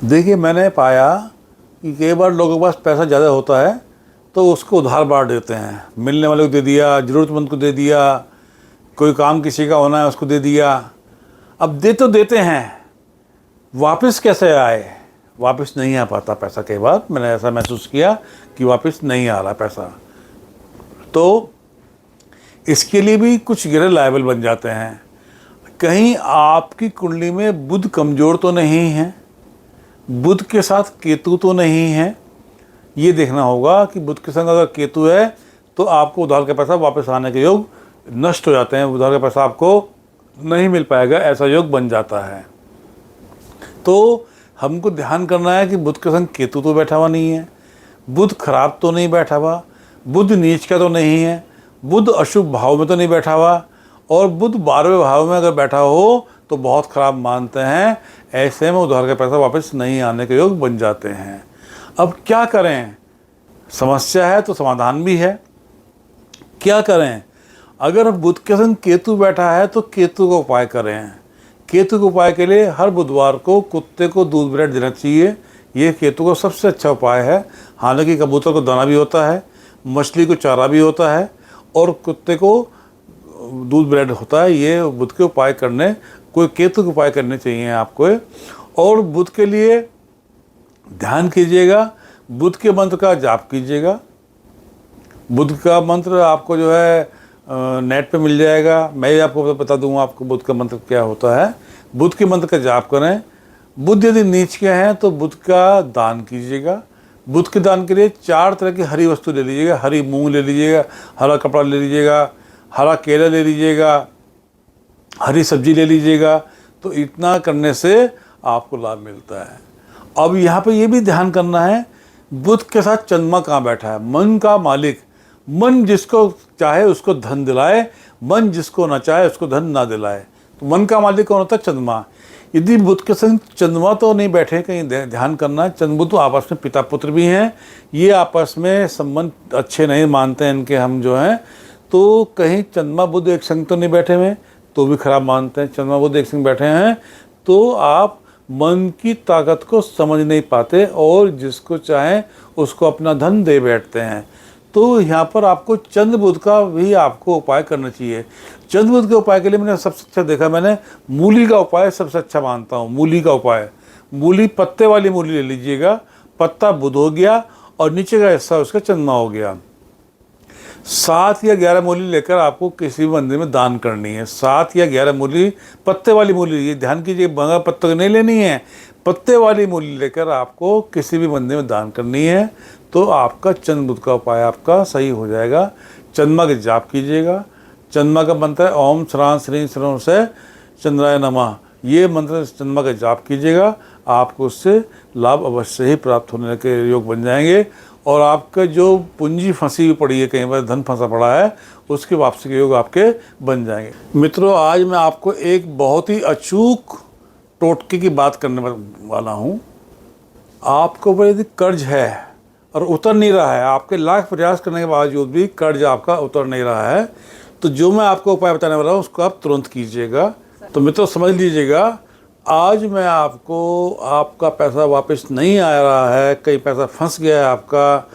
देखिए, मैंने पाया कि कई बार लोगों के पास पैसा ज़्यादा होता है तो उसको उधार बांट देते हैं। मिलने वाले को दे दिया, ज़रूरतमंद को दे दिया, कोई काम किसी का होना है उसको दे दिया। अब दे तो देते हैं, वापस कैसे आए? वापस नहीं आ पाता पैसा। कई बार मैंने ऐसा महसूस किया कि वापस नहीं आ रहा पैसा। तो इसके लिए भी कुछ ग्रह लायबल बन जाते हैं। कहीं आपकी कुंडली में बुध कमज़ोर तो नहीं है, बुध के साथ केतु तो नहीं है। ये देखना होगा कि बुध के संग अगर केतु है तो आपको उधार का पैसा वापस आने के योग नष्ट हो जाते हैं, उधार का पैसा आपको नहीं मिल पाएगा, ऐसा योग बन जाता है। तो हमको ध्यान करना है कि बुध के संग केतु तो बैठा हुआ नहीं है, बुध खराब तो नहीं बैठा हुआ, बुध नीच का तो नहीं है, बुध अशुभ भाव में तो नहीं बैठा हुआ, और बुध 12वें भाव में अगर बैठा हो तो बहुत ख़राब मानते हैं। ऐसे में उधार का पैसा वापस नहीं आने के योग बन जाते हैं। अब क्या करें? समस्या है तो समाधान भी है। क्या करें? अगर बुध के संग केतु बैठा है तो केतु का उपाय करें। केतु के उपाय के लिए हर बुधवार को कुत्ते को दूध ब्रेड देना चाहिए। ये केतु का सबसे अच्छा उपाय है। हालांकि कबूतर को दाना भी होता है, मछली को चारा भी होता है, और कुत्ते को दूध ब्रेड होता है। ये बुध के उपाय करने, कोई केतु के उपाय करने चाहिए आपको। और बुध के लिए ध्यान कीजिएगा, बुध के मंत्र का जाप कीजिएगा। बुध का मंत्र आपको जो है नेट पे मिल जाएगा। मैं आपको बता दूंगा आपको बुध का मंत्र क्या होता है। बुध के मंत्र का जाप करें। बुध यदि नीच के हैं तो बुध का दान कीजिएगा। बुध के दान के लिए 4 तरह की हरी वस्तु ले लीजिएगा। हरी मूंग ले लीजिएगा, हरा कपड़ा ले लीजिएगा, हरा केला ले लीजिएगा, हरी सब्जी ले लीजिएगा। तो इतना करने से आपको लाभ मिलता है। अब यहाँ पे ये भी ध्यान करना है, बुध के साथ चंद्रमा कहाँ बैठा है? मन का मालिक। मन जिसको चाहे उसको धन दिलाए, मन जिसको ना चाहे उसको धन ना दिलाए। तो मन का मालिक कौन होता है? चंद्रमा। यदि बुध के संग चंद्रमा तो नहीं बैठे, कहीं ध्यान करना है। चंद्रबुध तो आपस में पिता पुत्र भी हैं, ये आपस में संबंध अच्छे नहीं मानते हैं इनके, हम जो हैं। तो कहीं चंद्रमा बुध एक संग तो नहीं बैठे हुए, तो भी खराब मानते हैं। चंद्रमा बुध एक संग बैठे हैं तो आप मन की ताकत को समझ नहीं पाते और जिसको चाहें उसको अपना धन दे बैठते हैं। तो यहाँ पर आपको चंद्र बुध का भी आपको उपाय करना चाहिए। चंद्र बुध के उपाय के लिए मैंने सबसे अच्छा देखा, मैंने मूली का उपाय सबसे अच्छा मानता हूँ। मूली का उपाय, मूली पत्ते वाली मूली ले लीजिएगा। पत्ता बुध हो गया और नीचे का हिस्सा उसका चंद्रमा हो गया। 7 या 11 मूली लेकर आपको किसी भी मंदिर में दान करनी है। 7 या 11 मूली, पत्ते वाली मूली, ये ध्यान कीजिए, बगैर पत्ते नहीं लेनी है। पत्ते वाली मूली लेकर आपको किसी भी मंदिर में दान करनी है। तो आपका चंद्र बुध का उपाय आपका सही हो जाएगा। चंद्रमा के जाप कीजिएगा। चंद्रमा का मंत्र है ओम श्रां श्री श्रवण से चंद्राय नमः। ये मंत्र चंद्रमा का जाप कीजिएगा, आपको उससे लाभ अवश्य ही प्राप्त होने के योग बन जाएंगे। और आपका जो पूंजी फंसी हुई पड़ी है, कहीं पर धन फंसा पड़ा है, उसकी वापसी के योग आपके बन जाएंगे। मित्रों, आज मैं आपको एक बहुत ही अचूक टोटके की बात करने वाला हूँ। आपको ऊपर यदि कर्ज है और उतर नहीं रहा है, आपके लाख प्रयास करने के बावजूद भी कर्ज आपका उतर नहीं रहा है, तो जो मैं आपको उपाय बताने वाला हूँ उसको आप तुरंत कीजिएगा। तो मित्रों समझ लीजिएगा, आज मैं आपको, आपका पैसा वापस नहीं आ रहा है, कहीं पैसा फंस गया है आपका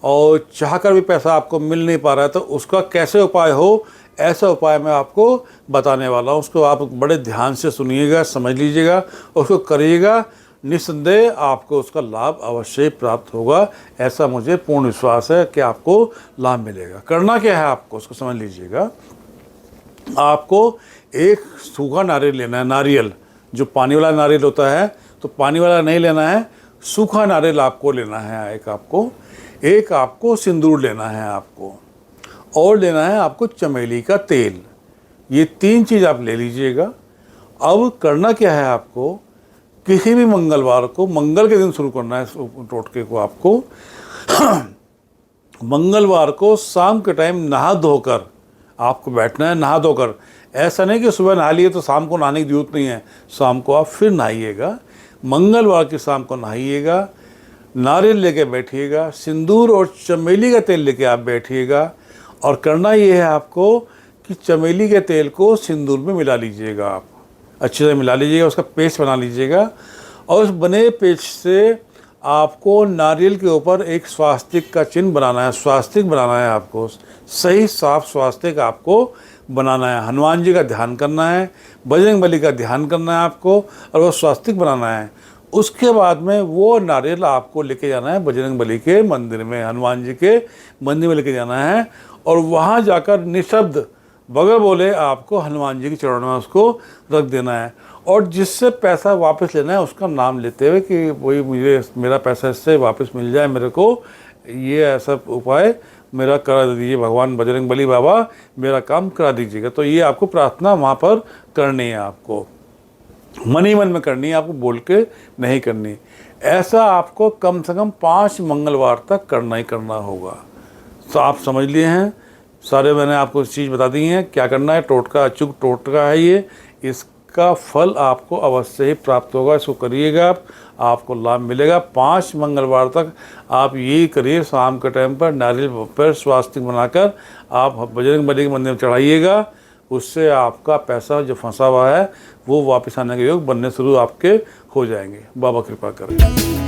और चाहकर भी पैसा आपको मिल नहीं पा रहा है, तो उसका कैसे उपाय हो, ऐसा उपाय मैं आपको बताने वाला हूँ। उसको आप बड़े ध्यान से सुनिएगा, समझ लीजिएगा, उसको करिएगा। निस्संदेह आपको उसका लाभ अवश्य प्राप्त होगा। ऐसा मुझे पूर्ण विश्वास है कि आपको लाभ मिलेगा। करना क्या है आपको, उसको समझ लीजिएगा। आपको एक सूखा नारियल लेना है। नारियल जो पानी वाला नारियल होता है, तो पानी वाला नहीं लेना है, सूखा नारियल आपको लेना है। एक आपको सिंदूर लेना है आपको, और लेना है आपको चमेली का तेल। ये 3 चीज़ आप ले लीजिएगा। अब करना क्या है आपको, किसी भी मंगलवार को, मंगल के दिन शुरू करना है इस टोटके को आपको। मंगलवार को शाम के टाइम नहा धोकर आपको बैठना है। नहा धोकर, ऐसा नहीं कि सुबह नहा लिए तो शाम को नहाने की जरूरत नहीं है, शाम को आप फिर नहाइएगा। मंगलवार की शाम को नहाइएगा, नारियल लेके बैठिएगा, सिंदूर और चमेली का तेल लेके आप बैठिएगा। और करना ये है आपको कि चमेली के तेल को सिंदूर में मिला लीजिएगा। आप अच्छे से मिला लीजिएगा, उसका पेस्ट बना लीजिएगा। और उस बने पेज से आपको नारियल के ऊपर एक स्वास्तिक का चिन्ह बनाना है, स्वास्तिक बनाना है आपको, सही साफ स्वास्तिक आपको बनाना है। हनुमान जी का ध्यान करना है, बजरंग बली का ध्यान करना है आपको, और वो स्वास्तिक बनाना है। उसके बाद में वो नारियल आपको लेके जाना है बजरंग बली के मंदिर में, हनुमान जी के मंदिर में लेके जाना है, और वहाँ जाकर निशब्द बगैर बोले आपको हनुमान जी के चरणों में उसको रख देना है। और जिससे पैसा वापस लेना है उसका नाम लेते हुए कि वही मुझे मेरा पैसा इससे वापस मिल जाए, मेरे को ये ऐसा उपाय मेरा करा दीजिए भगवान बजरंग बली बाबा, मेरा काम करा दीजिएगा। तो ये आपको प्रार्थना वहाँ पर करनी है, आपको मन ही मन में करनी है, आपको बोल के नहीं करनी। ऐसा आपको कम से कम 5 मंगलवार तक करना ही करना होगा। तो आप समझ लिए हैं सारे, मैंने आपको चीज़ बता दी हैं क्या करना है। टोटका अचूक टोटका है ये, इसका फल आपको अवश्य ही प्राप्त होगा। इसको करिएगा आप, आपको लाभ मिलेगा। 5 मंगलवार तक आप यही करिए, शाम के टाइम पर नारियल पर स्वास्तिक बनाकर आप बजरंग बली के मंदिर में चढ़ाइएगा। उससे आपका पैसा जो फंसा हुआ है वो वापस आने के योग बनने शुरू आपके हो जाएंगे। बाबा कृपा करें।